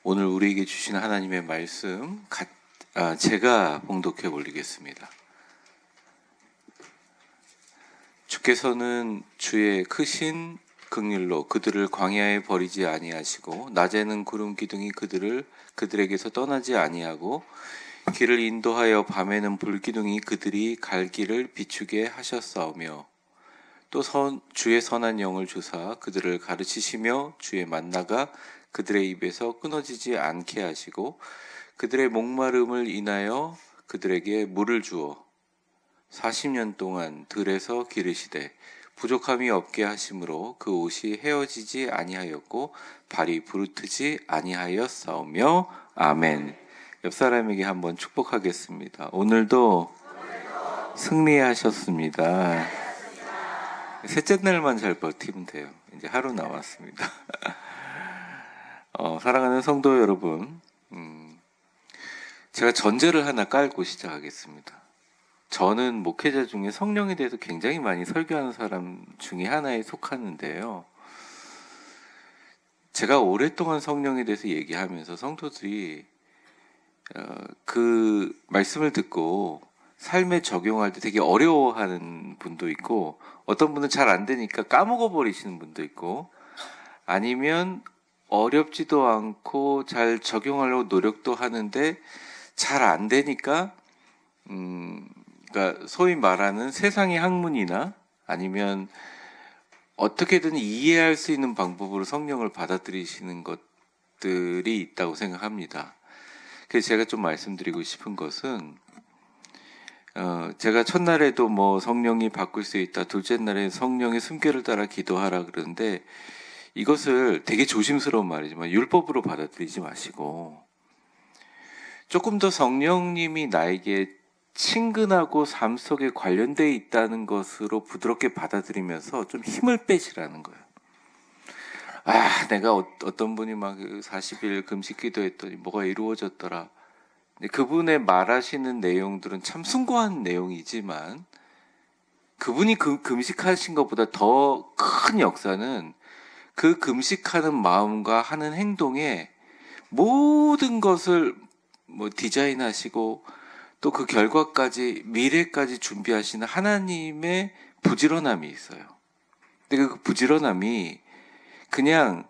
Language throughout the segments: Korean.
오늘 우리에게 주신 하나님의 말씀 제가 봉독해 올리겠습니다. 주께서는 주의 크신 긍휼로 그들을 광야에 버리지 아니하시고 낮에는 구름 기둥이 그들에게서 떠나지 아니하고 길을 인도하여 밤에는 불 기둥이 그들이 갈 길을 비추게 하셨사오며 또 주의 선한 영을 주사 그들을 가르치시며 주의 만나가 그들의 입에서 끊어지지 않게 하시고 그들의 목마름을 인하여 그들에게 물을 주어 40년 동안 들에서 기르시되 부족함이 없게 하심으로 그 옷이 헤어지지 아니하였고 발이 부르트지 아니하였사오며 아멘. 옆 사람에게 한번 축복하겠습니다. 오늘도 승리하셨습니다. 셋째 날만 잘 버티면 돼요. 이제 하루 남았습니다. 사랑하는 성도 여러분, 제가 전제를 하나 깔고 시작하겠습니다. 저는 목회자 중에 성령에 대해서 굉장히 많이 설교하는 사람 중에 하나에 속하는데요. 제가 오랫동안 성령에 대해서 얘기하면서 성도들이 그 말씀을 듣고 삶에 적용할 때 되게 어려워하는 분도 있고, 어떤 분은 잘 안 되니까 까먹어 버리시는 분도 있고, 아니면 어렵지도 않고 잘 적용하려고 노력도 하는데 잘 안 되니까 그러니까 소위 말하는 세상의 학문이나 아니면 어떻게든 이해할 수 있는 방법으로 성령을 받아들이시는 것들이 있다고 생각합니다. 그래서 제가 좀 말씀드리고 싶은 것은 제가 첫날에도 뭐 성령이 바꿀 수 있다, 둘째 날에 성령의 숨결을 따라 기도하라 그러는데, 이것을 되게 조심스러운 말이지만 율법으로 받아들이지 마시고 조금 더 성령님이 나에게 친근하고 삶 속에 관련되어 있다는 것으로 부드럽게 받아들이면서 좀 힘을 빼시라는 거예요. 내가 어떤 분이 막 40일 금식 기도했더니 뭐가 이루어졌더라. 그분의 말하시는 내용들은 참 숭고한 내용이지만 그분이 금식하신 것보다 더 큰 역사는 그 금식하는 마음과 하는 행동에 모든 것을 디자인하시고 또 그 결과까지, 미래까지 준비하시는 하나님의 부지런함이 있어요. 근데 그 부지런함이 그냥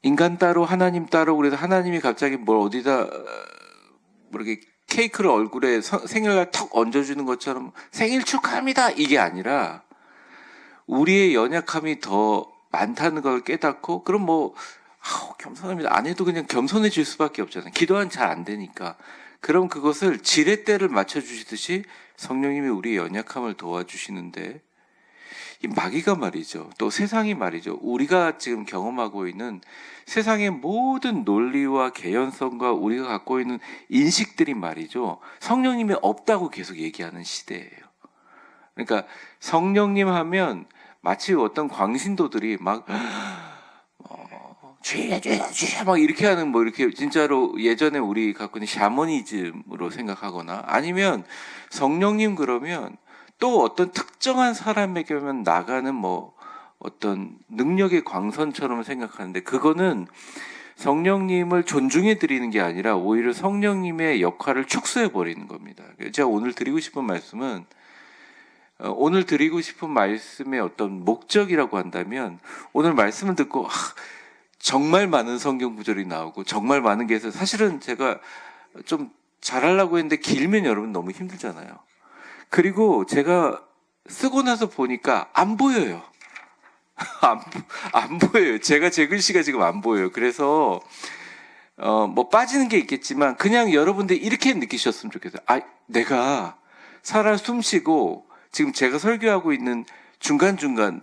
인간 따로 하나님 따로 그래서 하나님이 갑자기 뭘 어디다 이렇게 케이크를 얼굴에 생일날 턱 얹어주는 것처럼 생일 축하합니다 이게 아니라 우리의 연약함이 더 많다는 걸 깨닫고, 그럼 겸손합니다 안 해도 그냥 겸손해질 수밖에 없잖아요. 기도는 잘 안 되니까. 그럼 그것을 지렛대를 맞춰주시듯이 성령님이 우리의 연약함을 도와주시는데, 이 마귀가 말이죠, 또 세상이 말이죠, 우리가 지금 경험하고 있는 세상의 모든 논리와 개연성과 우리가 갖고 있는 인식들이 말이죠, 성령님이 없다고 계속 얘기하는 시대예요. 그러니까 성령님 하면 마치 어떤 광신도들이 죄야 막 이렇게 하는 이렇게 진짜로 예전에 우리 갖고 있는 샤머니즘으로 생각하거나, 아니면 성령님 그러면 또 어떤 특정한 사람에게만 나가는 어떤 능력의 광선처럼 생각하는데, 그거는 성령님을 존중해 드리는 게 아니라 오히려 성령님의 역할을 축소해 버리는 겁니다. 제가 오늘 드리고 싶은 말씀은, 오늘 드리고 싶은 말씀의 어떤 목적이라고 한다면, 오늘 말씀을 듣고 정말 많은 성경 구절이 나오고 정말 많은 게 있어서 사실은 제가 좀 잘하려고 했는데 길면 여러분 너무 힘들잖아요. 그리고 제가 쓰고 나서 보니까 안 보여요. 안 보여요. 제 글씨가 지금 안 보여요. 그래서 빠지는 게 있겠지만 그냥 여러분들 이렇게 느끼셨으면 좋겠어요. 내가 살아 숨쉬고 지금 제가 설교하고 있는 중간중간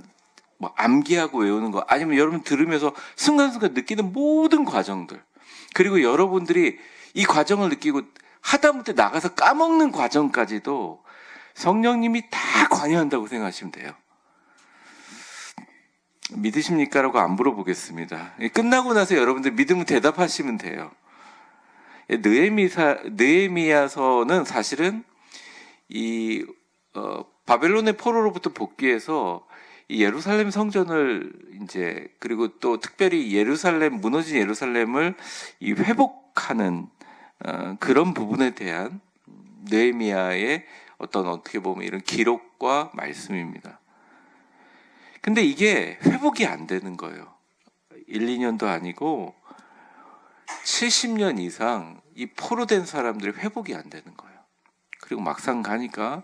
암기하고 외우는 거, 아니면 여러분 들으면서 순간순간 느끼는 모든 과정들, 그리고 여러분들이 이 과정을 느끼고 하다못해 나가서 까먹는 과정까지도 성령님이 다 관여한다고 생각하시면 돼요. 믿으십니까? 라고 안 물어보겠습니다. 끝나고 나서 여러분들 믿으면 대답하시면 돼요. 느헤미야서는 사실은 바벨론의 포로로부터 복귀해서 이 예루살렘 성전을 이제 그리고 또 특별히 무너진 예루살렘을 이 회복하는 그런 부분에 대한 느헤미야의 어떻게 보면 이런 기록과 말씀입니다. 근데 이게 회복이 안 되는 거예요. 1, 2년도 아니고 70년 이상 이 포로된 사람들이 회복이 안 되는 거예요. 그리고 막상 가니까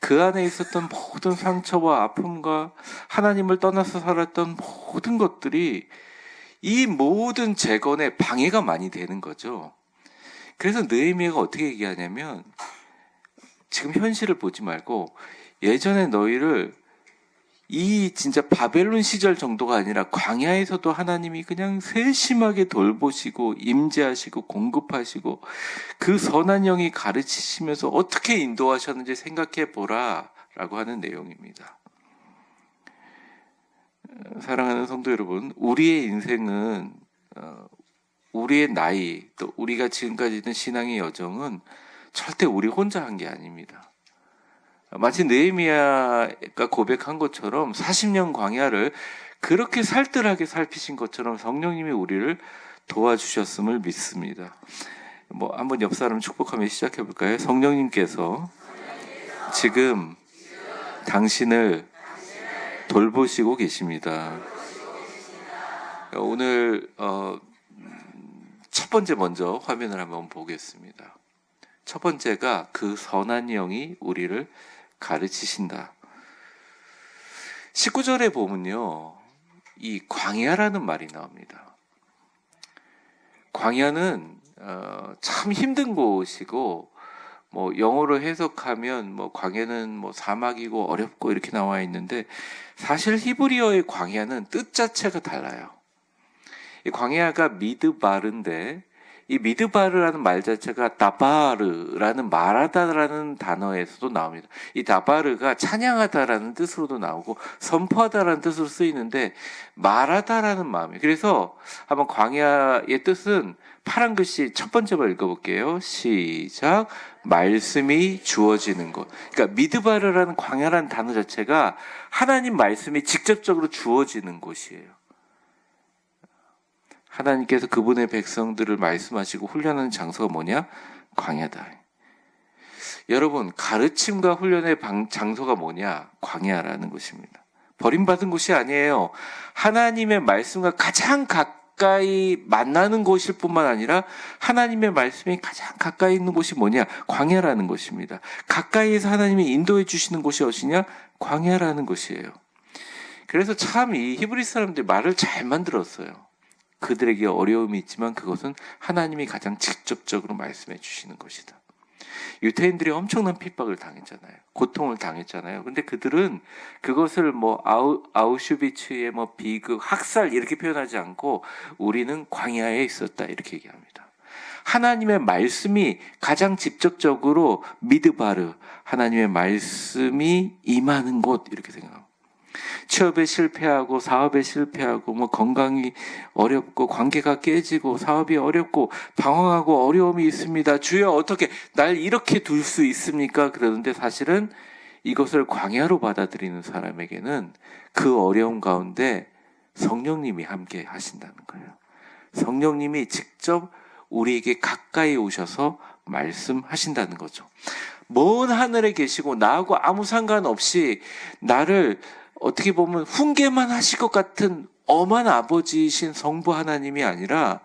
그 안에 있었던 모든 상처와 아픔과 하나님을 떠나서 살았던 모든 것들이 이 모든 재건에 방해가 많이 되는 거죠. 그래서 느헤미야가 어떻게 얘기하냐면 지금 현실을 보지 말고 예전에 너희를 이 진짜 바벨론 시절 정도가 아니라 광야에서도 하나님이 그냥 세심하게 돌보시고 임재하시고 공급하시고 그 선한 영이 가르치시면서 어떻게 인도하셨는지 생각해 보라 라고 하는 내용입니다. 사랑하는 성도 여러분, 우리의 인생은 우리의 나이 또 우리가 지금까지 있는 신앙의 여정은 절대 우리 혼자 한 게 아닙니다. 마치 느헤미야가 고백한 것처럼 40년 광야를 그렇게 살뜰하게 살피신 것처럼 성령님이 우리를 도와주셨음을 믿습니다. 한번 옆 사람 축복하며 시작해 볼까요? 성령님께서 지금 당신을 돌보시고 계십니다. 오늘 첫 번째 먼저 화면을 한번 보겠습니다. 첫 번째가 그 선한 영이 우리를 가르치신다. 19절에 보면요, 이 광야라는 말이 나옵니다. 광야는 참 힘든 곳이고, 영어로 해석하면 광야는 사막이고 어렵고 이렇게 나와 있는데 사실 히브리어의 광야는 뜻 자체가 달라요. 이 광야가 미드바르인데 이 미드바르라는 말 자체가 다바르라는 말하다라는 단어에서도 나옵니다. 이 다바르가 찬양하다라는 뜻으로도 나오고 선포하다라는 뜻으로 쓰이는데 말하다라는 마음이에요. 그래서 한번 광야의 뜻은 파란 글씨 첫 번째 번 읽어볼게요. 시작. 말씀이 주어지는 곳. 그러니까 미드바르라는 광야라는 단어 자체가 하나님 말씀이 직접적으로 주어지는 곳이에요. 하나님께서 그분의 백성들을 말씀하시고 훈련하는 장소가 뭐냐? 광야다. 여러분, 가르침과 훈련의 장소가 뭐냐? 광야라는 곳입니다. 버림받은 곳이 아니에요. 하나님의 말씀과 가장 가까이 만나는 곳일 뿐만 아니라 하나님의 말씀이 가장 가까이 있는 곳이 뭐냐? 광야라는 곳입니다. 가까이에서 하나님이 인도해 주시는 곳이 어디냐? 광야라는 곳이에요. 그래서 참 이 히브리 사람들이 말을 잘 만들었어요. 그들에게 어려움이 있지만 그것은 하나님이 가장 직접적으로 말씀해 주시는 것이다. 유태인들이 엄청난 핍박을 당했잖아요. 고통을 당했잖아요. 근데 그들은 그것을 아우슈비츠의 비극, 학살 이렇게 표현하지 않고 우리는 광야에 있었다 이렇게 얘기합니다. 하나님의 말씀이 가장 직접적으로 미드바르, 하나님의 말씀이 임하는 곳 이렇게 생각합니다. 취업에 실패하고 사업에 실패하고 건강이 어렵고 관계가 깨지고 사업이 어렵고 방황하고 어려움이 있습니다. 주여 어떻게 날 이렇게 둘 수 있습니까? 그러는데 사실은 이것을 광야로 받아들이는 사람에게는 그 어려움 가운데 성령님이 함께 하신다는 거예요. 성령님이 직접 우리에게 가까이 오셔서 말씀하신다는 거죠. 먼 하늘에 계시고 나하고 아무 상관없이 나를 어떻게 보면 훈계만 하실 것 같은 엄한 아버지이신 성부 하나님이 아니라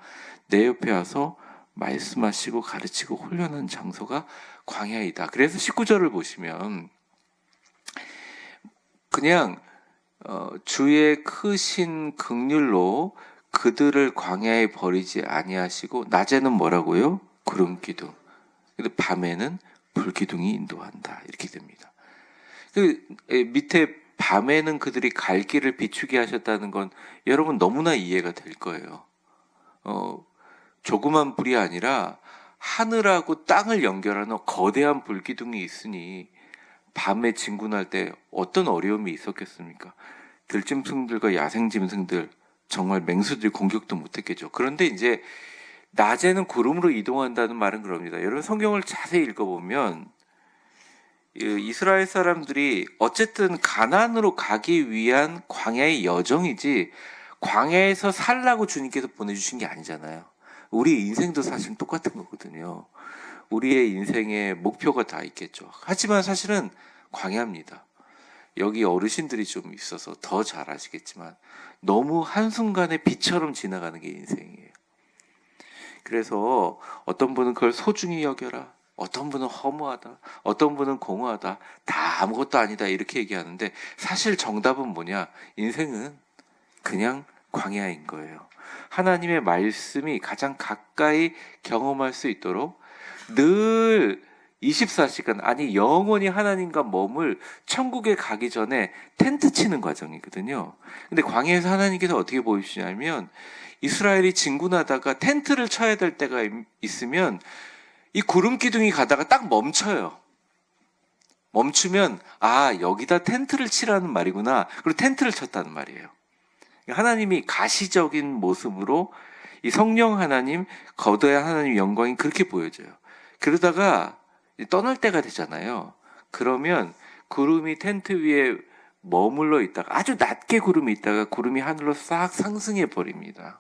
내 옆에 와서 말씀하시고 가르치고 훈련하는 장소가 광야이다. 그래서 19절을 보시면 그냥 주의 크신 긍휼로 그들을 광야에 버리지 아니하시고 낮에는 뭐라고요? 구름 기둥. 근데 밤에는 불기둥이 인도한다. 이렇게 됩니다. 밑에 밤에는 그들이 갈 길을 비추게 하셨다는 건 여러분 너무나 이해가 될 거예요. 조그만 불이 아니라 하늘하고 땅을 연결하는 거대한 불기둥이 있으니 밤에 진군할 때 어떤 어려움이 있었겠습니까? 들짐승들과 야생짐승들, 정말 맹수들이 공격도 못했겠죠. 그런데 이제 낮에는 구름으로 이동한다는 말은 그럽니다. 여러분 성경을 자세히 읽어보면 이스라엘 사람들이 어쨌든 가나안으로 가기 위한 광야의 여정이지 광야에서 살라고 주님께서 보내주신 게 아니잖아요. 우리 인생도 사실 똑같은 거거든요. 우리의 인생의 목표가 다 있겠죠. 하지만 사실은 광야입니다. 여기 어르신들이 좀 있어서 더 잘 아시겠지만 너무 한순간에 비처럼 지나가는 게 인생이에요. 그래서 어떤 분은 그걸 소중히 여겨라, 어떤 분은 허무하다, 어떤 분은 공허하다, 다 아무것도 아니다 이렇게 얘기하는데 사실 정답은 뭐냐? 인생은 그냥 광야인 거예요. 하나님의 말씀이 가장 가까이 경험할 수 있도록 늘 24시간, 아니 영원히 하나님과 머물 천국에 가기 전에 텐트 치는 과정이거든요. 근데 광야에서 하나님께서 어떻게 보여주시냐면 이스라엘이 진군하다가 텐트를 쳐야 될 때가 있으면 이 구름 기둥이 가다가 딱 멈춰요. 멈추면 여기다 텐트를 치라는 말이구나. 그리고 텐트를 쳤다는 말이에요. 하나님이 가시적인 모습으로 이 성령 하나님, 거대한 하나님 영광이 그렇게 보여져요. 그러다가 떠날 때가 되잖아요. 그러면 구름이 텐트 위에 머물러 있다가 아주 낮게 구름이 있다가 구름이 하늘로 싹 상승해 버립니다.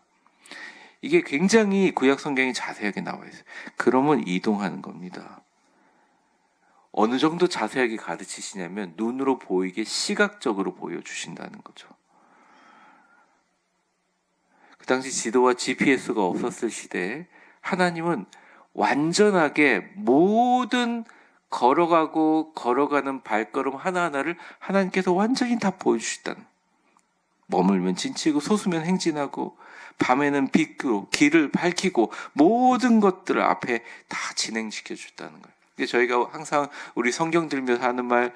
이게 굉장히 구약 성경에 자세하게 나와 있어요. 그러면 이동하는 겁니다. 어느 정도 자세하게 가르치시냐면 눈으로 보이게 시각적으로 보여주신다는 거죠. 그 당시 지도와 GPS가 없었을 시대에 하나님은 완전하게 모든 걸어가는 발걸음 하나하나를 하나님께서 완전히 다 보여주시다는. 머물면 진치고 솟으면 행진하고 밤에는 빛으로 길을 밝히고 모든 것들을 앞에 다 진행시켜 줬다는 거예요. 저희가 항상 우리 성경 들면서 하는 말,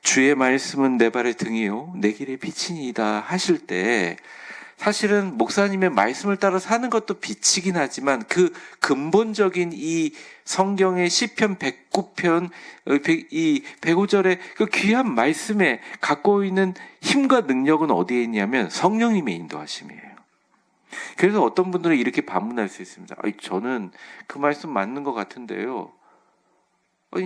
주의 말씀은 내 발의 등이요 내 길의 빛이니이다 하실 때 사실은 목사님의 말씀을 따라 사는 것도 빛이긴 하지만 그 근본적인 이 성경의 시편 109편 이 105절의 그 귀한 말씀에 갖고 있는 힘과 능력은 어디에 있냐면 성령님의 인도하심이에요. 그래서 어떤 분들은 이렇게 반문할 수 있습니다. 저는 그 말씀 맞는 것 같은데요.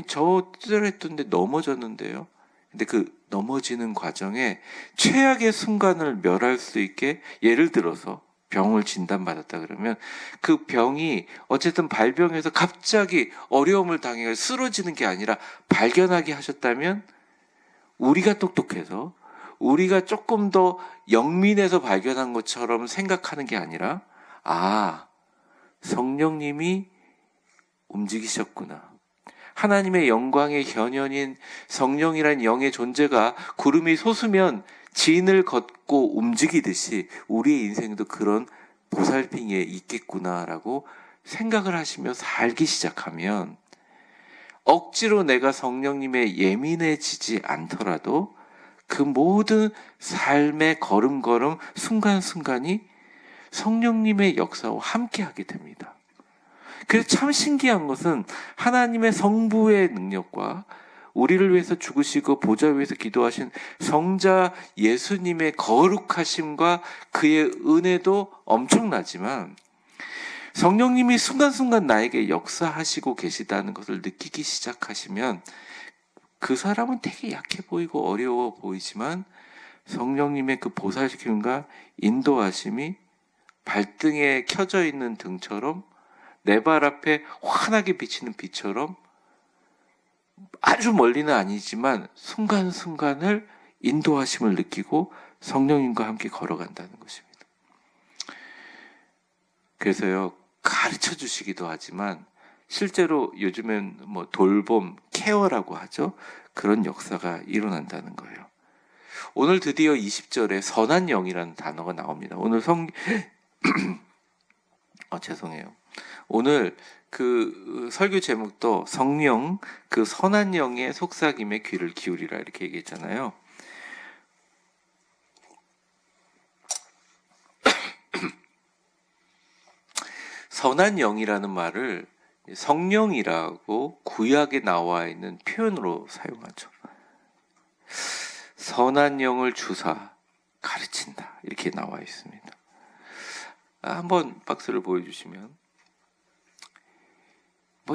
저 뜻대로 했던데 넘어졌는데요. 근데 그 넘어지는 과정에 최악의 순간을 멸할 수 있게, 예를 들어서 병을 진단받았다 그러면 그 병이 어쨌든 발병해서 갑자기 어려움을 당해 쓰러지는 게 아니라 발견하게 하셨다면 우리가 똑똑해서 우리가 조금 더 영민해서 발견한 것처럼 생각하는 게 아니라 성령님이 움직이셨구나. 하나님의 영광의 현현인 성령이란 영의 존재가 구름이 솟으면 진을 걷고 움직이듯이 우리의 인생도 그런 보살핌에 있겠구나라고 생각을 하시며 살기 시작하면 억지로 내가 성령님의 예민해지지 않더라도 그 모든 삶의 걸음걸음 순간순간이 성령님의 역사와 함께하게 됩니다. 그래서 참 신기한 것은 하나님의 성부의 능력과 우리를 위해서 죽으시고 보좌 위에서 기도하신 성자 예수님의 거룩하심과 그의 은혜도 엄청나지만 성령님이 순간순간 나에게 역사하시고 계시다는 것을 느끼기 시작하시면 그 사람은 되게 약해 보이고 어려워 보이지만 성령님의 그 보살킴과 인도하심이 발등에 켜져 있는 등처럼 내 발 앞에 환하게 비치는 빛처럼 아주 멀리는 아니지만 순간순간을 인도하심을 느끼고 성령님과 함께 걸어간다는 것입니다. 그래서요, 가르쳐 주시기도 하지만 실제로 요즘엔 돌봄, 케어라고 하죠. 그런 역사가 일어난다는 거예요. 오늘 드디어 20절에 선한 영이라는 단어가 나옵니다. 오늘 죄송해요. 오늘 그 설교 제목도 성령, 그 선한 영의 속삭임에 귀를 기울이라 이렇게 얘기했잖아요. 선한 영이라는 말을 성령이라고 구약에 나와 있는 표현으로 사용하죠. 선한 영을 주사 가르친다 이렇게 나와 있습니다. 한번 박스를 보여주시면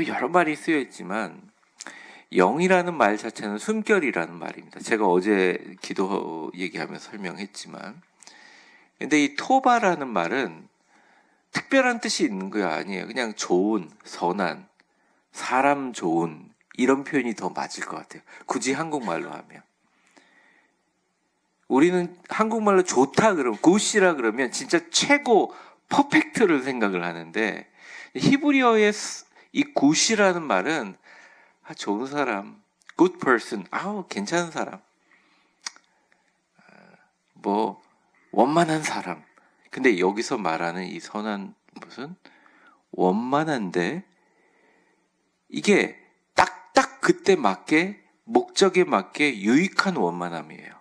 여러 말이 쓰여 있지만 영이라는 말 자체는 숨결이라는 말입니다. 제가 어제 기도 얘기하면서 설명했지만, 근데 이 토바라는 말은 특별한 뜻이 있는 거 아니에요. 그냥 좋은, 선한, 사람 좋은 이런 표현이 더 맞을 것 같아요. 굳이 한국말로 하면. 우리는 한국말로 좋다 그러면, 굿이라 그러면 진짜 최고 퍼펙트를 생각을 하는데, 히브리어의 이 굿이라는 말은 좋은 사람, good person, 괜찮은 사람, 뭐 원만한 사람. 근데 여기서 말하는 이 선한 무슨 원만한데 이게 딱딱 그때 맞게 목적에 맞게 유익한 원만함이에요.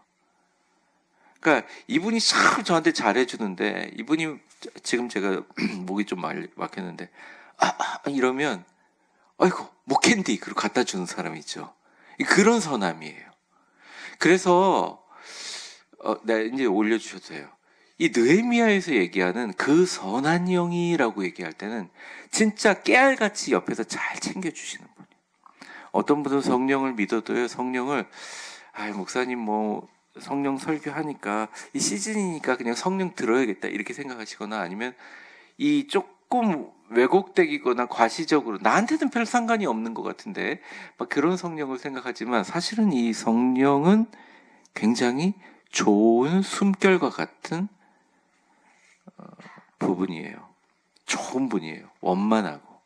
그러니까 이분이 참 저한테 잘해주는데 이분이 지금 제가 목이 좀 막혔는데 이러면 아이고 목캔디 그리고 갖다 주는 사람이 있죠. 그런 선함이에요. 그래서 네, 이제 올려주셔도 돼요. 이 느헤미야에서 얘기하는 그 선한 영이라고 얘기할 때는 진짜 깨알같이 옆에서 잘 챙겨주시는 분이에요. 어떤 분은 성령을 믿어도요, 성령을 목사님 뭐 성령 설교하니까 이 시즌이니까 그냥 성령 들어야겠다 이렇게 생각하시거나 아니면 이 조금 왜곡되기거나 과시적으로 나한테는 별 상관이 없는 것 같은데 막 그런 성령을 생각하지만 사실은 이 성령은 굉장히 좋은 숨결과 같은 부분이에요. 좋은 분이에요. 원만하고.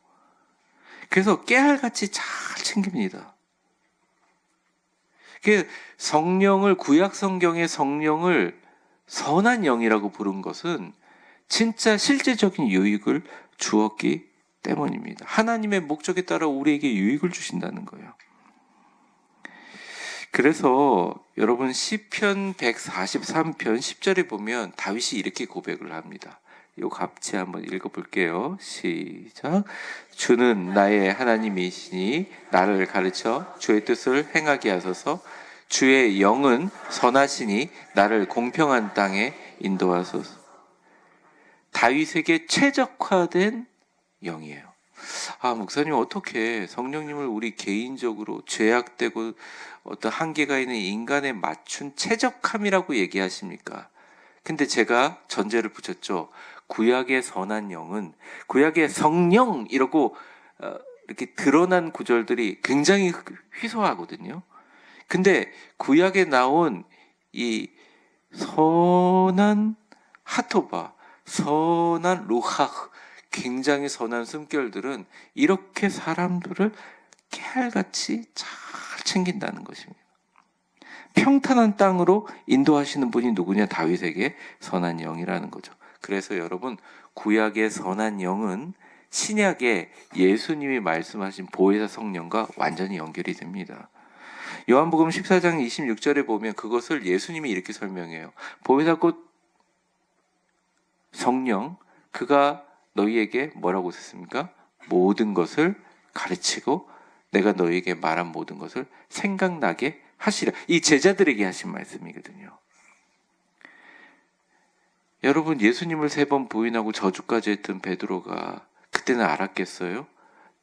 그래서 깨알같이 잘 챙깁니다. 성령을 구약 성경의 성령을 선한 영이라고 부른 것은 진짜 실제적인 유익을 주었기 때문입니다. 하나님의 목적에 따라 우리에게 유익을 주신다는 거예요. 그래서 여러분 시편 143편 10절에 보면 다윗이 이렇게 고백을 합니다. 이 같이 한번 읽어볼게요. 시작. 주는 나의 하나님이시니 나를 가르쳐 주의 뜻을 행하게 하소서. 주의 영은 선하시니 나를 공평한 땅에 인도하소서. 다윗에게 최적화된 영이에요. 목사님 어떻게 성령님을 우리 개인적으로 죄악되고 어떤 한계가 있는 인간에 맞춘 최적함이라고 얘기하십니까? 근데 제가 전제를 붙였죠. 구약의 선한 영은 구약의 성령 이러고 이렇게 드러난 구절들이 굉장히 희소하거든요. 근데 구약에 나온 이 선한 하토바, 선한 루하흐, 굉장히 선한 숨결들은 이렇게 사람들을 깨알같이 잘 챙긴다는 것입니다. 평탄한 땅으로 인도하시는 분이 누구냐? 다윗에게 선한 영이라는 거죠. 그래서 여러분 구약의 선한 영은 신약의 예수님이 말씀하신 보혜사 성령과 완전히 연결이 됩니다. 요한복음 14장 26절에 보면 그것을 예수님이 이렇게 설명해요. 보혜사 곧 성령, 그가 너희에게 뭐라고 했습니까? 모든 것을 가르치고 내가 너희에게 말한 모든 것을 생각나게 하시라. 이 제자들에게 하신 말씀이거든요. 여러분 예수님을 3번 부인하고 저주까지 했던 베드로가 그때는 알았겠어요?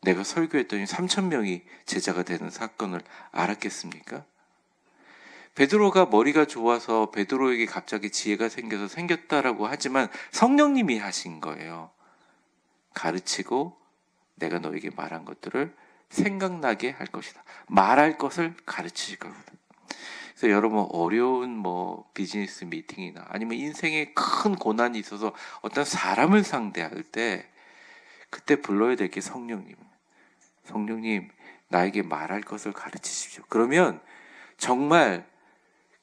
내가 설교했더니 3,000명이 제자가 되는 사건을 알았겠습니까? 베드로가 머리가 좋아서 베드로에게 갑자기 지혜가 생겨서 생겼다라고 하지만 성령님이 하신 거예요. 가르치고 내가 너에게 말한 것들을 생각나게 할 것이다. 말할 것을 가르치실 거거든. 그래서 여러분 어려운 비즈니스 미팅이나 아니면 인생에 큰 고난이 있어서 어떤 사람을 상대할 때 그때 불러야 될 게 성령님. 성령님 나에게 말할 것을 가르치십시오. 그러면 정말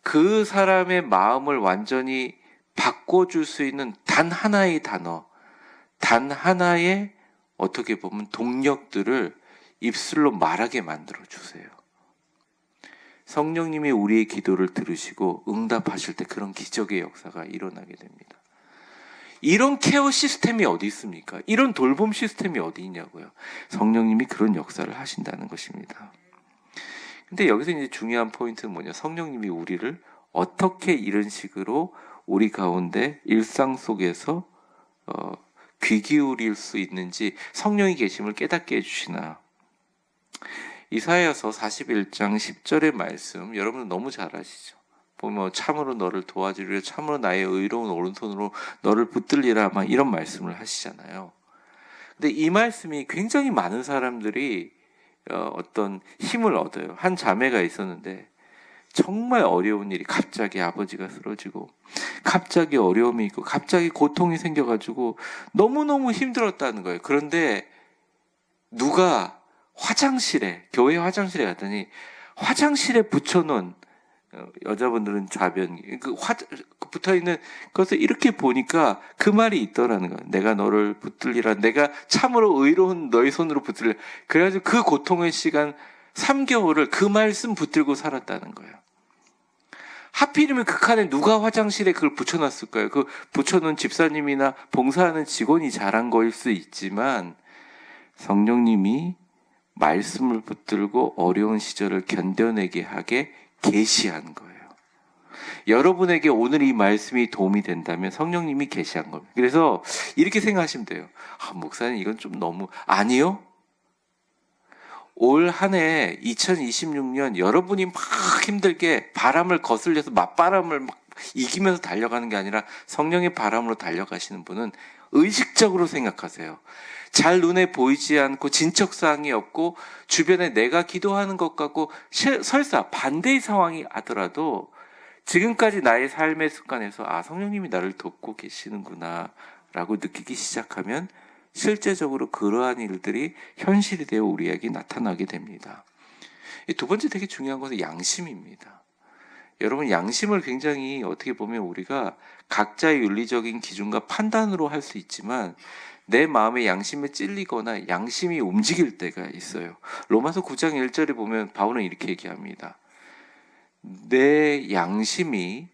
그 사람의 마음을 완전히 바꿔줄 수 있는 단 하나의 단어, 단 하나의 어떻게 보면 동력들을 입술로 말하게 만들어 주세요. 성령님이 우리의 기도를 들으시고 응답하실 때 그런 기적의 역사가 일어나게 됩니다. 이런 케어 시스템이 어디 있습니까? 이런 돌봄 시스템이 어디 있냐고요. 성령님이 그런 역사를 하신다는 것입니다. 근데 여기서 이제 중요한 포인트는 뭐냐? 성령님이 우리를 어떻게 이런 식으로 우리 가운데 일상 속에서 귀 기울일 수 있는지 성령이 계심을 깨닫게 해주시나. 이사야서 41장 10절의 말씀 여러분 너무 잘 아시죠? 보면 참으로 너를 도와주리라, 참으로 나의 의로운 오른손으로 너를 붙들리라, 막 이런 말씀을 하시잖아요. 근데 이 말씀이 굉장히 많은 사람들이 어떤 힘을 얻어요. 한 자매가 있었는데 정말 어려운 일이, 갑자기 아버지가 쓰러지고 갑자기 어려움이 있고 갑자기 고통이 생겨가지고 너무너무 힘들었다는 거예요. 그런데 누가 교회 화장실에 갔더니 화장실에 붙여놓은, 여자분들은 좌변, 붙어있는 것을 이렇게 보니까 그 말이 있더라는 거예요. 내가 너를 붙들리라, 내가 참으로 의로운 너의 손으로 붙들리라. 그래가지고 그 고통의 시간 3개월을 그 말씀 붙들고 살았다는 거예요. 하필이면 그 칸에 누가 화장실에 그걸 붙여놨을까요? 그 붙여놓은 집사님이나 봉사하는 직원이 잘한 거일 수 있지만 성령님이 말씀을 붙들고 어려운 시절을 견뎌내게 하게 계시한 거예요. 여러분에게 오늘 이 말씀이 도움이 된다면 성령님이 계시한 겁니다. 그래서 이렇게 생각하시면 돼요. 목사님 이건 좀 너무, 아니요. 올 한 해 2026년 여러분이 막 힘들게 바람을 거슬려서 맞바람을 막 이기면서 달려가는 게 아니라 성령의 바람으로 달려가시는 분은 의식적으로 생각하세요. 잘 눈에 보이지 않고 진척사항이 없고 주변에 내가 기도하는 것 같고 설사 반대의 상황이 하더라도 지금까지 나의 삶의 습관에서 성령님이 나를 돕고 계시는구나 라고 느끼기 시작하면 실제적으로 그러한 일들이 현실이 되어 우리에게 나타나게 됩니다. 두 번째 되게 중요한 것은 양심입니다. 여러분, 양심을 굉장히 어떻게 보면 우리가 각자의 윤리적인 기준과 판단으로 할 수 있지만 내 마음의 양심에 찔리거나 양심이 움직일 때가 있어요. 로마서 9장 1절에 보면 바울은 이렇게 얘기합니다. 내 양심이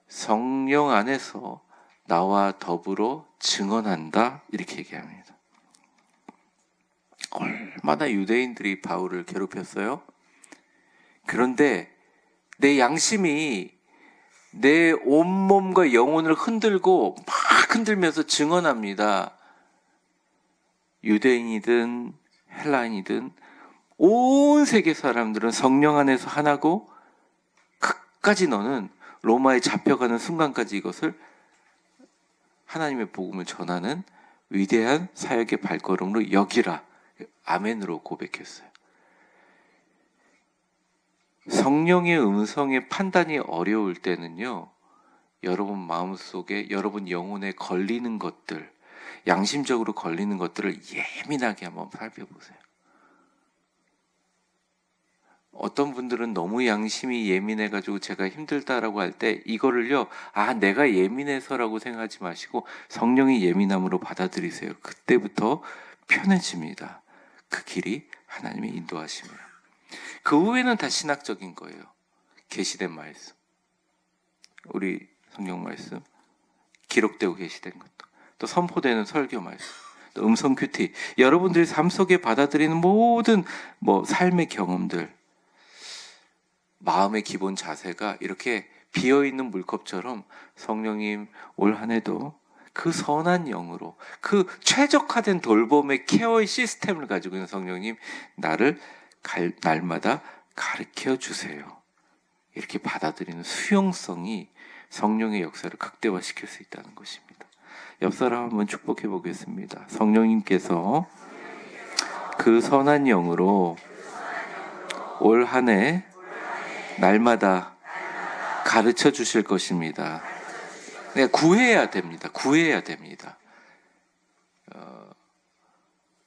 성령 안에서 나와 더불어 증언한다, 이렇게 얘기합니다. 얼마나 유대인들이 바울을 괴롭혔어요? 그런데 내 양심이 내 온몸과 영혼을 흔들고 막 흔들면서 증언합니다. 유대인이든 헬라인이든 온 세계 사람들은 성령 안에서 하나고 끝까지 너는 로마에 잡혀가는 순간까지 이것을 하나님의 복음을 전하는 위대한 사역의 발걸음으로 여기라. 아멘으로 고백했어요. 성령의 음성에 판단이 어려울 때는요, 여러분 마음속에, 여러분 영혼에 걸리는 것들, 양심적으로 걸리는 것들을 예민하게 한번 살펴보세요. 어떤 분들은 너무 양심이 예민해가지고 제가 힘들다라고 할 때 이거를요, 내가 예민해서라고 생각하지 마시고 성령의 예민함으로 받아들이세요. 그때부터 편해집니다. 그 길이 하나님의 인도하심이에요. 그 후에는 다 신학적인 거예요. 계시된 말씀, 우리 성경 말씀, 기록되고 계시된 것도, 또 선포되는 설교 말씀, 또 음성 큐티, 여러분들이 삶 속에 받아들이는 모든 삶의 경험들, 마음의 기본 자세가 이렇게 비어있는 물컵처럼 성령님 올 한 해도 그 선한 영으로, 그 최적화된 돌봄의 케어의 시스템을 가지고 있는 성령님, 나를 날마다 가르쳐 주세요. 이렇게 받아들이는 수용성이 성령의 역사를 극대화시킬 수 있다는 것입니다. 옆 사람 한번 축복해 보겠습니다. 성령님께서 그 선한 영으로 올 한 해 날마다 가르쳐 주실 것입니다. 구해야 됩니다. 구해야 됩니다.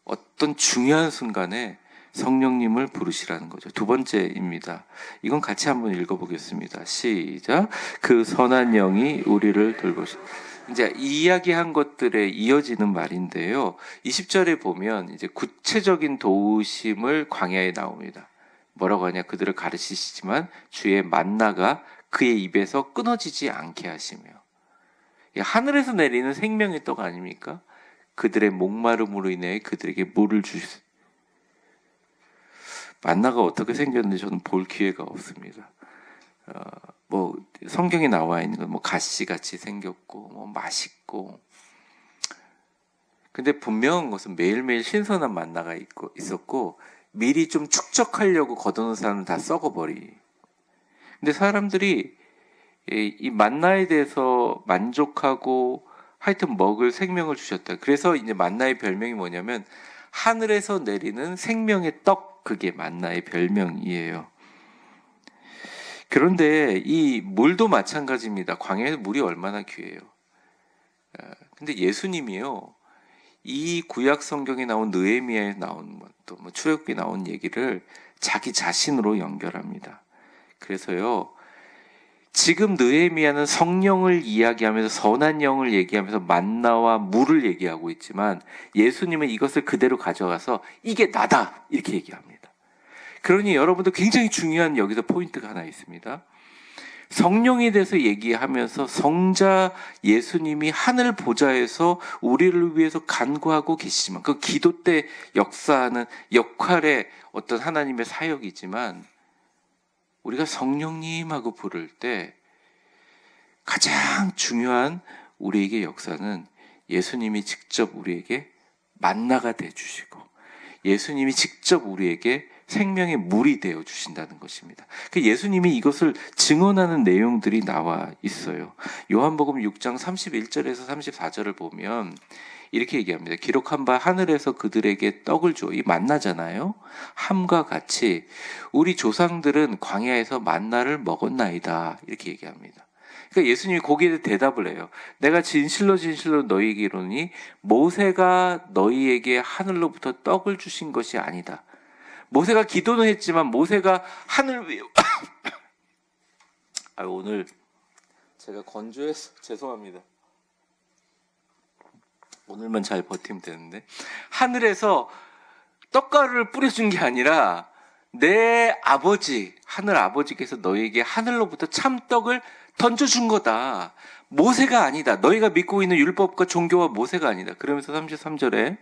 어떤 중요한 순간에 성령님을 부르시라는 거죠. 두 번째입니다. 이건 같이 한번 읽어보겠습니다. 시작. 그 선한 영이 우리를 돌보시. 이제 이야기한 것들에 이어지는 말인데요. 20절에 보면 이제 구체적인 도우심을 광야에 나옵니다. 뭐라고 하냐? 그들을 가르치시지만 주의 만나가 그의 입에서 끊어지지 않게 하시며. 하늘에서 내리는 생명의 떡 아닙니까? 그들의 목마름으로 인해 그들에게 물을 주시. 만나가 어떻게 생겼는지 저는 볼 기회가 없습니다. 성경에 나와 있는 건 가시같이 생겼고 맛있고. 근데 분명한 것은 매일매일 신선한 만나가 있었고 미리 좀 축적하려고 걷어놓은 사람은 다 썩어버리. 근데 사람들이 이 만나에 대해서 만족하고 하여튼 먹을 생명을 주셨다. 그래서 이제 만나의 별명이 뭐냐면 하늘에서 내리는 생명의 떡, 그게 만나의 별명이에요. 그런데 이 물도 마찬가지입니다. 광야에서 물이 얼마나 귀해요. 근데 예수님이요, 이 구약 성경에 나온 느헤미야에 나온 또 출애굽기에 나온 얘기를 자기 자신으로 연결합니다. 그래서요, 지금 느헤미야는 성령을 이야기하면서 선한 영을 얘기하면서 만나와 물을 얘기하고 있지만 예수님은 이것을 그대로 가져가서 이게 나다 이렇게 얘기합니다. 그러니 여러분도 굉장히 중요한 여기서 포인트가 하나 있습니다. 성령에 대해서 얘기하면서 성자 예수님이 하늘 보좌에서 우리를 위해서 간구하고 계시지만 그 기도 때 역사하는 역할의 어떤 하나님의 사역이지만 우리가 성령님하고 부를 때 가장 중요한 우리에게 역사는 예수님이 직접 우리에게 만나가 되어주시고 예수님이 직접 우리에게 생명의 물이 되어 주신다는 것입니다. 예수님이 이것을 증언하는 내용들이 나와 있어요. 요한복음 6장 31절에서 34절을 보면 이렇게 얘기합니다. 기록한 바 하늘에서 그들에게 떡을 줘. 이 만나잖아요. 함과 같이 우리 조상들은 광야에서 만나를 먹었나이다. 이렇게 얘기합니다. 그러니까 예수님이 거기에 대답을 해요. 내가 진실로 진실로 너희에게 이르노니 모세가 너희에게 하늘로부터 떡을 주신 것이 아니다. 모세가 기도는 했지만 모세가 하늘 위에 오늘 제가 건조해서 죄송합니다. 오늘만 잘 버티면 되는데 하늘에서 떡가루를 뿌려준 게 아니라 내 아버지 하늘 아버지께서 너희에게 하늘로부터 참떡을 던져준 거다. 모세가 아니다. 너희가 믿고 있는 율법과 종교와 모세가 아니다. 그러면서 33절에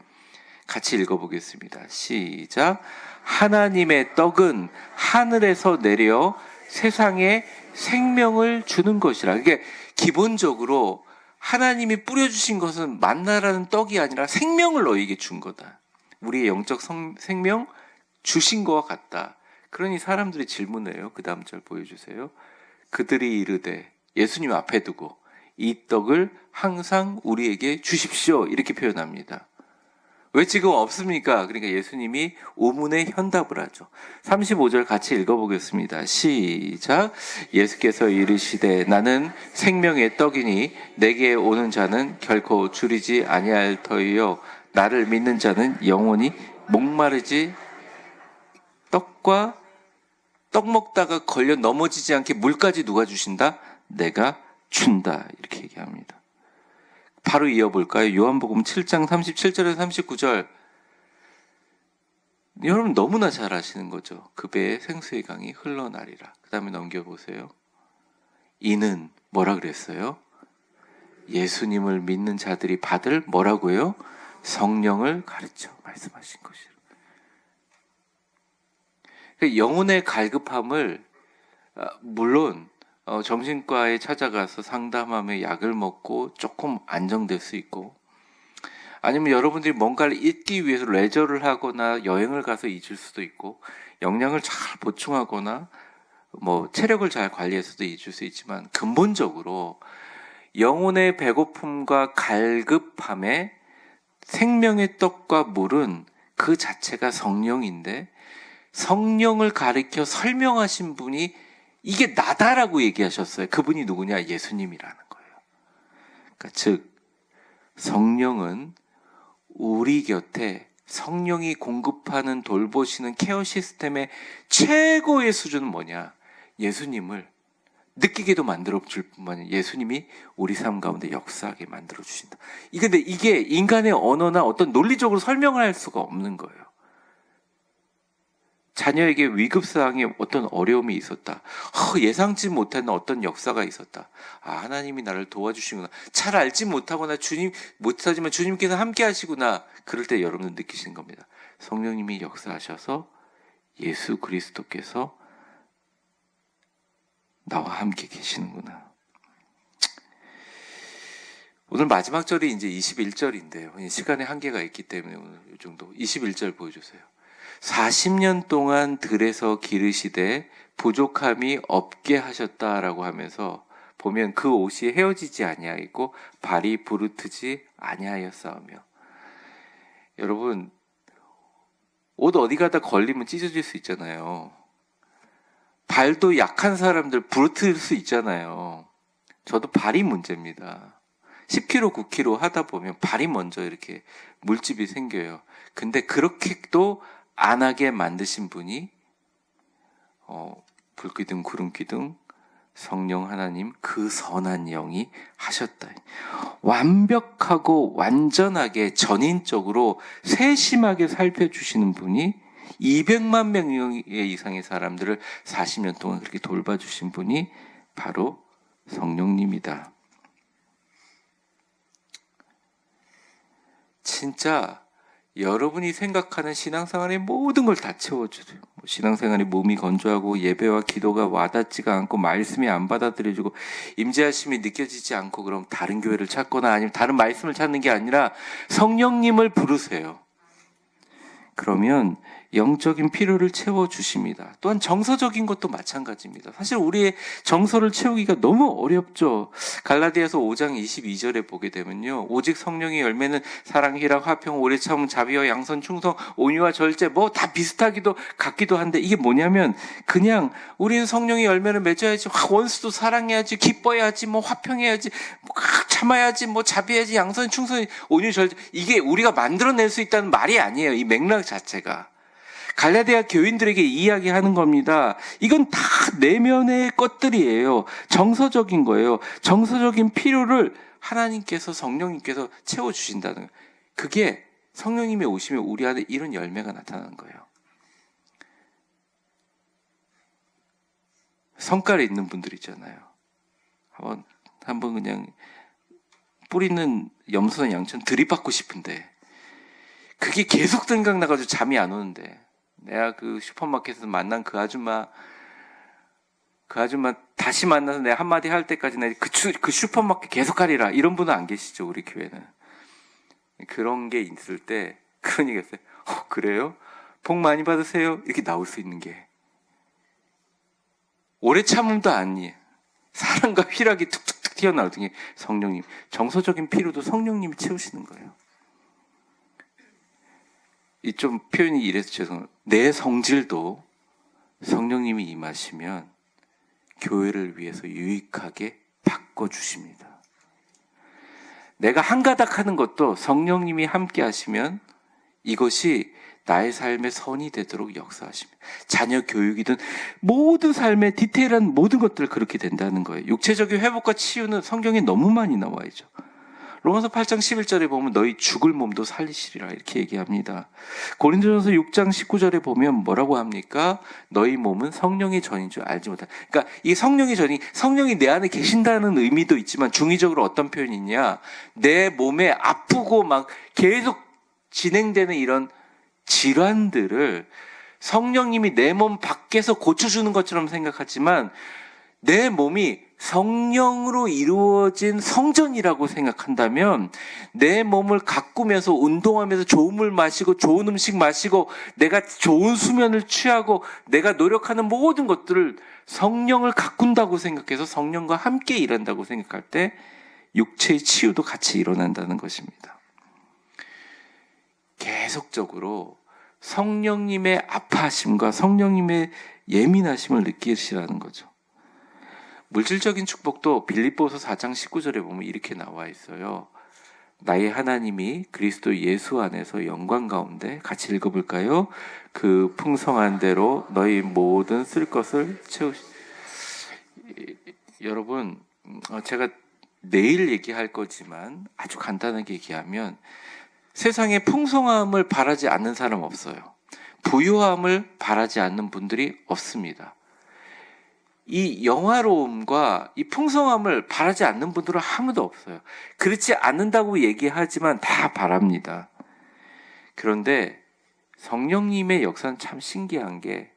같이 읽어보겠습니다. 시작. 하나님의 떡은 하늘에서 내려 세상에 생명을 주는 것이라. 이게 기본적으로 하나님이 뿌려주신 것은 만나라는 떡이 아니라 생명을 너희에게 준 거다. 우리의 영적 생명 주신 것과 같다. 그러니 사람들이 질문해요. 그 다음 절 보여주세요. 그들이 이르되 예수님 앞에 두고 이 떡을 항상 우리에게 주십시오. 이렇게 표현합니다. 왜 지금 없습니까? 그러니까 예수님이 우문에 현답을 하죠. 35절 같이 읽어보겠습니다. 시작. 예수께서 이르시되 나는 생명의 떡이니 내게 오는 자는 결코 줄이지 아니할 터이요 나를 믿는 자는 영원히 목마르지. 떡 먹다가 걸려 넘어지지 않게 물까지 누가 주신다? 내가 준다. 이렇게 얘기합니다. 바로 이어볼까요? 요한복음 7장 37절에서 39절. 여러분 너무나 잘 아시는 거죠. 그 배에 생수의 강이 흘러나리라. 그 다음에 넘겨보세요. 이는 뭐라 그랬어요? 예수님을 믿는 자들이 받을 뭐라고요? 성령을 가르쳐 말씀하신 것이라. 영혼의 갈급함을 물론 정신과에 찾아가서 상담하며 약을 먹고 조금 안정될 수 있고 아니면 여러분들이 뭔가를 잊기 위해서 레저를 하거나 여행을 가서 잊을 수도 있고 영양을 잘 보충하거나 체력을 잘 관리해서도 잊을 수 있지만 근본적으로 영혼의 배고픔과 갈급함에 생명의 떡과 물은 그 자체가 성령인데 성령을 가리켜 설명하신 분이 이게 나다라고 얘기하셨어요. 그분이 누구냐? 예수님이라는 거예요. 그러니까 즉 성령은 우리 곁에 성령이 공급하는 돌보시는 케어 시스템의 최고의 수준은 뭐냐? 예수님을 느끼게도 만들어줄 뿐만 아니라 예수님이 우리 삶 가운데 역사하게 만들어주신다. 근데 이게 인간의 언어나 어떤 논리적으로 설명을 할 수가 없는 거예요. 자녀에게 위급사항에 어떤 어려움이 있었다. 예상치 못한 어떤 역사가 있었다. 하나님이 나를 도와주시구나. 잘 알지 못하거나 못하지만 주님께서 함께 하시구나. 그럴 때 여러분은 느끼시는 겁니다. 성령님이 역사하셔서 예수 그리스도께서 나와 함께 계시는구나. 오늘 마지막 절이 이제 21절인데요. 시간의 한계가 있기 때문에 오늘 이 정도 21절 보여주세요. 40년 동안 들에서 기르시되 부족함이 없게 하셨다라고 하면서 보면 그 옷이 헤어지지 아니하였고 발이 부르트지 아니하였사오며. 여러분, 옷 어디 가다 걸리면 찢어질 수 있잖아요. 발도 약한 사람들 부르트릴 수 있잖아요. 저도 발이 문제입니다. 10kg, 9kg 하다 보면 발이 먼저 이렇게 물집이 생겨요. 근데 그렇게도 안 하게 만드신 분이 불기둥 구름기둥 성령 하나님 그 선한 영이 하셨다. 완벽하고 완전하게 전인적으로 세심하게 살펴주시는 분이 200만 명 이상의 사람들을 40년 동안 그렇게 돌봐주신 분이 바로 성령님이다. 진짜 여러분이 생각하는 신앙생활의 모든 걸 다 채워주세요. 신앙생활이 몸이 건조하고 예배와 기도가 와닿지가 않고 말씀이 안 받아들여지고 임재하심이 느껴지지 않고 그럼 다른 교회를 찾거나 아니면 다른 말씀을 찾는 게 아니라 성령님을 부르세요. 그러면 영적인 필요를 채워주십니다. 또한 정서적인 것도 마찬가지입니다. 사실 우리의 정서를 채우기가 너무 어렵죠. 갈라디아서 5장 22절에 보게 되면요. 오직 성령의 열매는 사랑, 희락, 화평, 오래 참음, 자비와 양선, 충성, 온유와 절제 뭐 다 비슷하기도 같기도 한데 이게 뭐냐면 그냥 우리는 성령의 열매를 맺어야지 원수도 사랑해야지 기뻐야지 뭐 화평해야지 뭐 참아야지 뭐 자비해야지 양선, 충성, 온유, 절제 이게 우리가 만들어낼 수 있다는 말이 아니에요. 이 맥락 자체가. 갈라디아 교인들에게 이야기하는 겁니다. 이건 다 내면의 것들이에요. 정서적인 거예요. 정서적인 필요를 하나님께서 성령님께서 채워주신다는 거예요. 그게 성령님이 오시면 우리 안에 이런 열매가 나타나는 거예요. 성깔이 있는 분들 있잖아요. 한번 그냥 뿌리는 염소나 양천 들이받고 싶은데 그게 계속 생각나가지고 잠이 안 오는데 내가 그 슈퍼마켓에서 만난 그 아줌마 다시 만나서 내가 한마디 할 때까지 내가 그 슈퍼마켓 계속 가리라 이런 분은 안 계시죠. 우리 교회는. 그런 게 있을 때 그런 얘기 했어요. 그래요? 복 많이 받으세요? 이렇게 나올 수 있는 게 오래 참음도 아니에요. 사랑과 희락이 툭툭툭 튀어나오더니 성령님 정서적인 필요도 성령님이 채우시는 거예요. 이 좀 표현이 이래서 죄송해요. 내 성질도 성령님이 임하시면 교회를 위해서 유익하게 바꿔주십니다. 내가 한가닥 하는 것도 성령님이 함께 하시면 이것이 나의 삶의 선이 되도록 역사하십니다. 자녀 교육이든 모든 삶의 디테일한 모든 것들 그렇게 된다는 거예요. 육체적인 회복과 치유는 성경에 너무 많이 나와 있죠. 로마서 8장 11절에 보면 너희 죽을 몸도 살리시리라 이렇게 얘기합니다. 고린도전서 6장 19절에 보면 뭐라고 합니까? 너희 몸은 성령의 전인 줄 알지 못한다. 그러니까 이 성령의 전이 성령이 내 안에 계신다는 의미도 있지만 중의적으로 어떤 표현이 있냐? 내 몸에 아프고 막 계속 진행되는 이런 질환들을 성령님이 내 몸 밖에서 고쳐주는 것처럼 생각하지만 내 몸이 성령으로 이루어진 성전이라고 생각한다면 내 몸을 가꾸면서 운동하면서 좋은 물 마시고 좋은 음식 마시고 내가 좋은 수면을 취하고 내가 노력하는 모든 것들을 성령을 가꾼다고 생각해서 성령과 함께 일한다고 생각할 때 육체의 치유도 같이 일어난다는 것입니다. 계속적으로 성령님의 아파하심과 성령님의 예민하심을 느끼시라는 거죠. 물질적인 축복도 빌립보서 4장 19절에 보면 이렇게 나와 있어요. 나의 하나님이 그리스도 예수 안에서 영광 가운데 같이 읽어볼까요? 그 풍성한 대로 너희 모든 쓸 것을 여러분 제가 내일 얘기할 거지만 아주 간단하게 얘기하면 세상에 풍성함을 바라지 않는 사람 없어요. 부유함을 바라지 않는 분들이 없습니다. 이 영화로움과 이 풍성함을 바라지 않는 분들은 아무도 없어요. 그렇지 않는다고 얘기하지만 다 바랍니다. 그런데 성령님의 역사는 참 신기한 게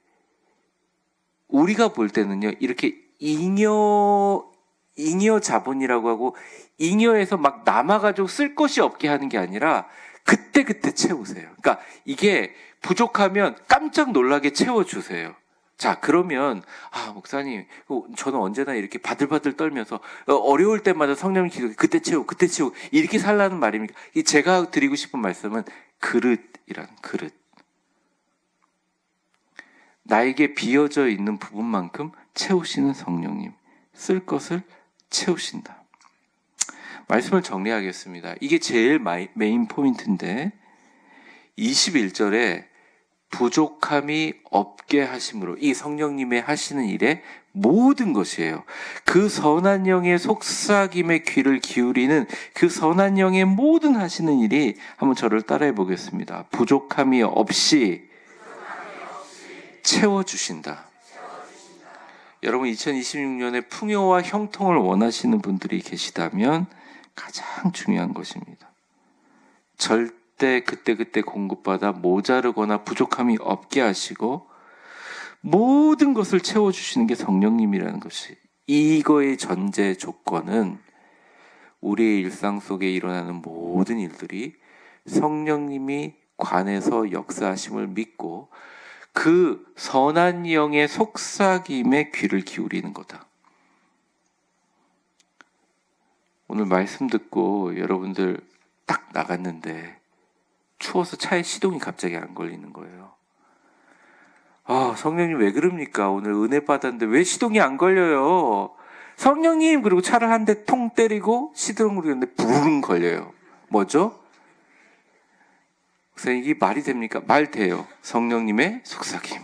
우리가 볼 때는요, 이렇게 잉여 자본이라고 하고 잉여에서 막 남아가지고 쓸 것이 없게 하는 게 아니라 그때그때 채우세요. 그러니까 이게 부족하면 깜짝 놀라게 채워주세요. 자, 그러면 목사님, 저는 언제나 이렇게 바들바들 떨면서 어려울 때마다 성령 기도 그때 채우고 이렇게 살라는 말입니까? 제가 드리고 싶은 말씀은 그릇이란 그릇. 나에게 비어져 있는 부분만큼 채우시는 성령님, 쓸 것을 채우신다. 말씀을 정리하겠습니다. 이게 제일 메인 포인트인데 21절에 부족함이 없게 하심으로, 이 성령님의 하시는 일에 모든 것이에요. 그 선한 영의 속삭임에 귀를 기울이는 그 선한 영의 모든 하시는 일이, 한번 저를 따라해 보겠습니다. 부족함이 없이 채워주신다. 여러분, 2026년에 풍요와 형통을 원하시는 분들이 계시다면 가장 중요한 것입니다. 절대 그때 공급받아 모자르거나 부족함이 없게 하시고 모든 것을 채워주시는 게 성령님이라는 것이, 이거의 전제 조건은 우리의 일상 속에 일어나는 모든 일들이 성령님이 관해서 역사하심을 믿고 그 선한 영의 속삭임에 귀를 기울이는 거다. 오늘 말씀 듣고 여러분들 딱 나갔는데 추워서 차에 시동이 갑자기 안 걸리는 거예요. 성령님 왜 그럽니까? 오늘 은혜 받았는데 왜 시동이 안 걸려요? 성령님! 그리고 차를 한 대 통 때리고 시동을 누르는데 부르릉 걸려요. 뭐죠? 그래서 이게 말이 됩니까? 말 돼요. 성령님의 속삭임.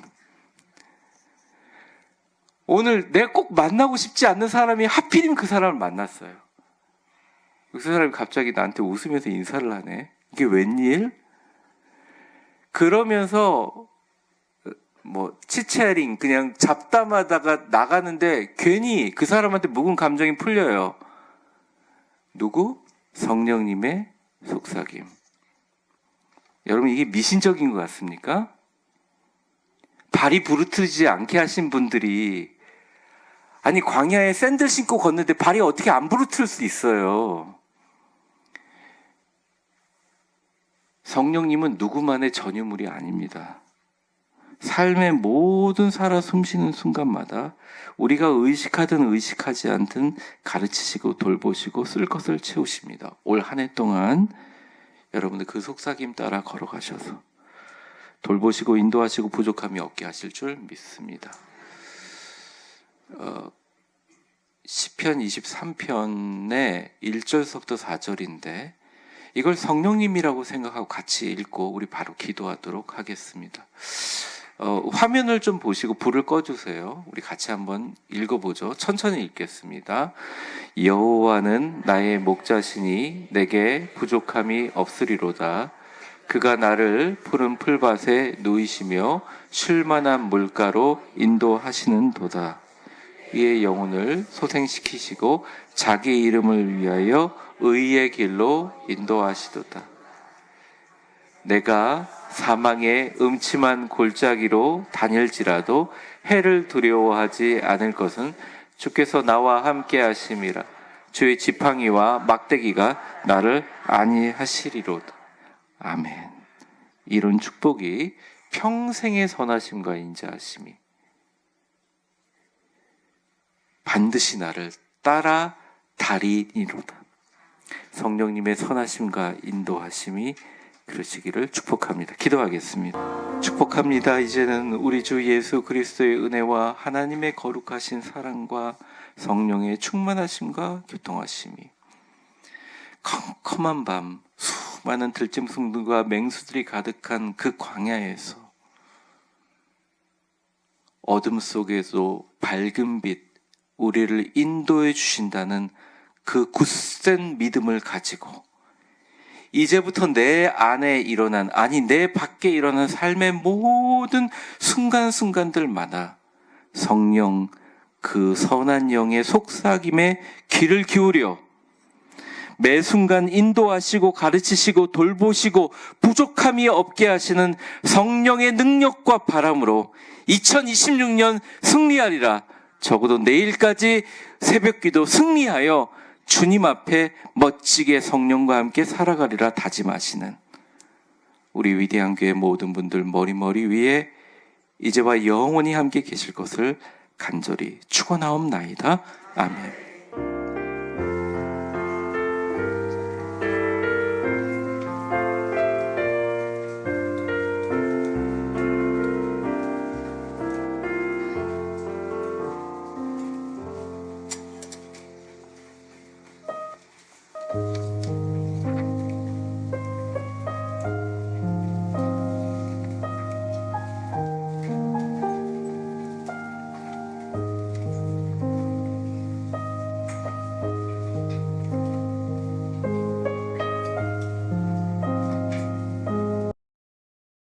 오늘 내가 꼭 만나고 싶지 않는 사람이 하필이면 그 사람을 만났어요. 그 사람이 갑자기 나한테 웃으면서 인사를 하네. 이게 웬일? 그러면서 치체링 그냥 잡담하다가 나가는데 괜히 그 사람한테 묵은 감정이 풀려요. 누구? 성령님의 속삭임. 여러분, 이게 미신적인 것 같습니까? 발이 부르트지 않게 하신 분들이, 아니 광야에 샌들 신고 걷는데 발이 어떻게 안 부르트를 수 있어요? 성령님은 누구만의 전유물이 아닙니다. 삶의 모든 살아 숨쉬는 순간마다 우리가 의식하든 의식하지 않든 가르치시고 돌보시고 쓸 것을 채우십니다. 올 한 해 동안 여러분들 그 속삭임 따라 걸어가셔서 돌보시고 인도하시고 부족함이 없게 하실 줄 믿습니다. 시편 23편의 1절서부터 4절인데 이걸 성령님이라고 생각하고 같이 읽고 우리 바로 기도하도록 하겠습니다. 화면을 좀 보시고 불을 꺼주세요. 우리 같이 한번 읽어보죠. 천천히 읽겠습니다. 여호와는 나의 목자시니 내게 부족함이 없으리로다. 그가 나를 푸른 풀밭에 누이시며 쉴만한 물가로 인도하시는도다. 이의 영혼을 소생시키시고 자기 이름을 위하여 의의 길로 인도하시도다. 내가 사망의 음침한 골짜기로 다닐지라도 해를 두려워하지 않을 것은 주께서 나와 함께 하심이라. 주의 지팡이와 막대기가 나를 안위하시리로다. 아멘. 이런 축복이 평생의 선하심과 인자하심이 반드시 나를 따라 다리니로다. 성령님의 선하심과 인도하심이 그러시기를 축복합니다. 기도하겠습니다. 축복합니다. 이제는 우리 주 예수 그리스도의 은혜와 하나님의 거룩하신 사랑과 성령의 충만하심과 교통하심이 컴컴한 밤 수많은 들짐승들과 맹수들이 가득한 그 광야에서 어둠 속에도 밝은 빛 우리를 인도해 주신다는 그 굳센 믿음을 가지고 이제부터 내 안에 일어난, 아니 내 밖에 일어난 삶의 모든 순간순간들마다 성령 그 선한 영의 속삭임에 귀를 기울여 매 순간 인도하시고 가르치시고 돌보시고 부족함이 없게 하시는 성령의 능력과 바람으로 2026년 승리하리라. 적어도 내일까지 새벽기도 승리하여 주님 앞에 멋지게 성령과 함께 살아가리라 다짐하시는 우리 위대한 교회 모든 분들 머리 위에 이제와 영원히 함께 계실 것을 간절히 축원하옵나이다. 아멘.